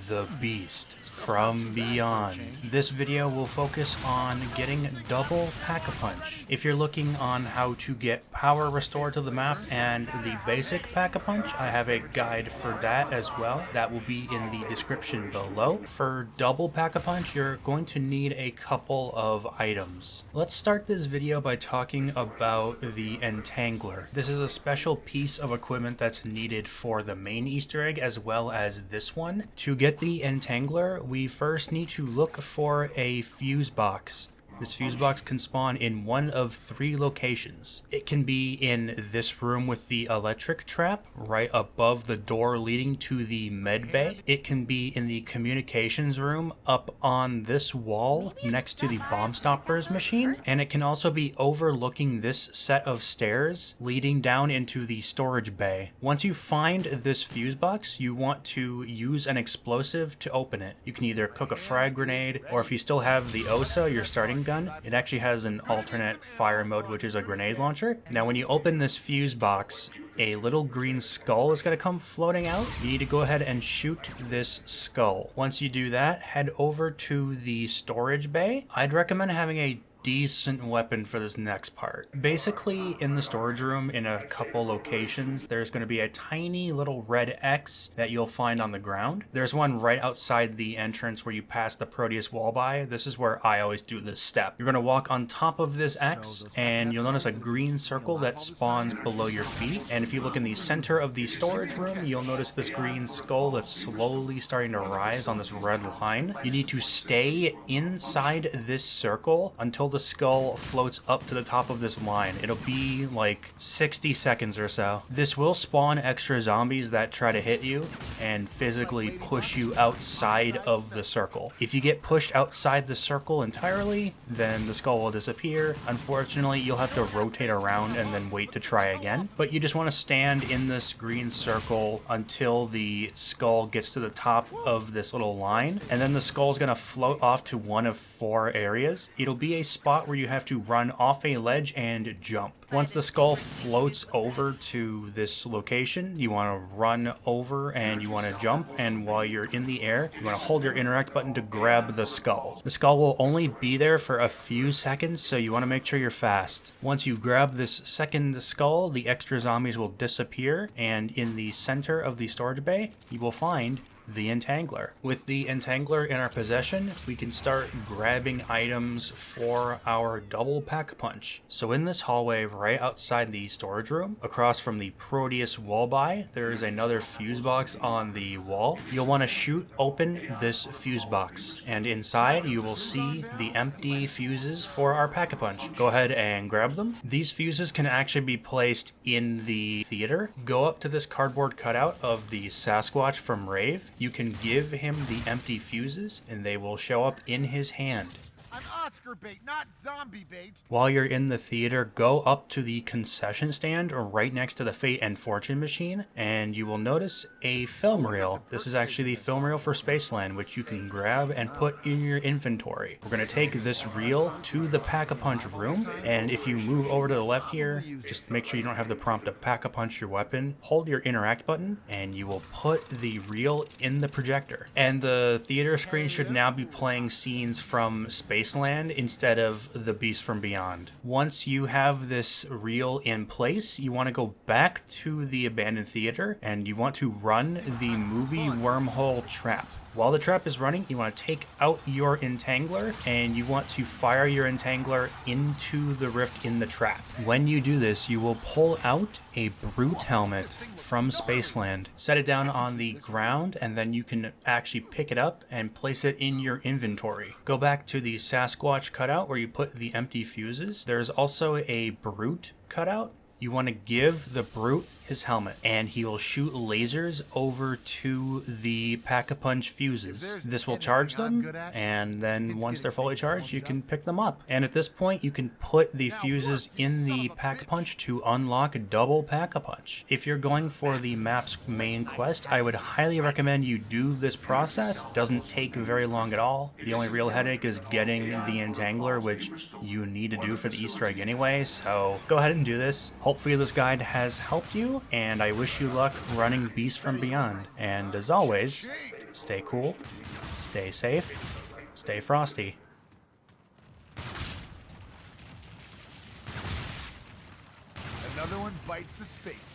the Beast from Beyond. This video will focus on getting double Pack-a-Punch. If you're looking on how to get power restored to the map and the basic Pack-a-Punch, I have a guide for that as well. That will be in the description below. For double Pack-a-Punch, you're going to need a couple of items. Let's start this video by talking about the Entangler. This is a special piece of equipment that's needed for the main Easter egg as well as this one. To get the Entangler, we first need to look for a fuse box. This fuse box can spawn in one of 3 locations. It can be in this room with the electric trap, right above the door leading to the med bay. It can be in the communications room up on this wall next to the bomb stoppers machine. And it can also be overlooking this set of stairs leading down into the storage bay. Once you find this fuse box, you want to use an explosive to open it. You can either cook a frag grenade, or if you still have the OSA, your starting gun, it actually has an alternate fire mode, which is a grenade launcher. Now when you open this fuse box, a little green skull is going to come floating out. You need to go ahead and shoot this skull. Once you do that, head over to the storage bay. I'd recommend having a decent weapon for this next part. Basically, in the storage room in a couple locations, there's going to be a tiny little red X that you'll find on the ground. There's one right outside the entrance where you pass the Proteus wall by. This is where I always do this step. You're going to walk on top of this X and you'll notice a green circle that spawns below your feet. And if you look in the center of the storage room, you'll notice this green skull that's slowly starting to rise on this red line. You need to stay inside this circle until the skull floats up to the top of this line. It'll be like 60 seconds or so. This will spawn extra zombies that try to hit you and physically push you outside of the circle. If you get pushed outside the circle entirely, then the skull will disappear. Unfortunately, you'll have to rotate around and then wait to try again. But you just want to stand in this green circle until the skull gets to the top of this little line, and then the skull is going to float off to one of 4 areas. It'll be a spot where you have to run off a ledge and jump. Once the skull floats over to this location, you want to run over and you want to jump, and while you're in the air, you want to hold your interact button to grab the skull. The skull will only be there for a few seconds, so you want to make sure you're fast. Once you grab this second skull, the extra zombies will disappear, and in the center of the storage bay, you will find the Entangler. With the Entangler in our possession, we can start grabbing items for our double Pack-a-Punch. So in this hallway right outside the storage room, across from the Proteus wall by, there is another fuse box on the wall. You'll want to shoot open this fuse box, and inside you will see the empty fuses for our Pack-a-Punch. Go ahead and grab them. These fuses can actually be placed in the theater. Go up to this cardboard cutout of the Sasquatch from Rave. You can give him the empty fuses and they will show up in his hand. I'm Oscar bait, not zombie bait. While you're in the theater, go up to the concession stand right next to the Fate and Fortune machine, and you will notice a film reel. This is actually the film reel for Spaceland, which you can grab and put in your inventory. We're going to take this reel to the Pack-a-Punch room, and if you move over to the left here, just make sure you don't have the prompt to Pack-a-Punch your weapon. Hold your interact button, and you will put the reel in the projector. And the theater screen should now be playing scenes from Spaceland instead of the Beast from Beyond. Once you have this reel in place, you want to go back to the abandoned theater and you want to run the movie wormhole trap. While the trap is running, you want to take out your Entangler and you want to fire your Entangler into the rift in the trap. When you do this, you will pull out a Brute helmet from Spaceland, set it down on the ground, and then you can actually pick it up and place it in your inventory. Go back to the Sasquatch cutout where you put the empty fuses. There's also a Brute cutout. You want to give the Brute his helmet, and he will shoot lasers over to the Pack-a-Punch fuses. This will charge them, and then once they're fully charged, you can pick them up. And at this point, you can put the fuses in the Pack-a-Punch to unlock double Pack-a-Punch. If you're going for the map's main quest, I would highly recommend you do this process. It doesn't take very long at all. The only real headache is getting the Entangler, which you need to do for the Easter egg anyway, so go ahead and do this. Hopefully this guide has helped you, and I wish you luck running Beast from Beyond. And as always, Stay cool, stay safe, stay frosty. Another one bites the space.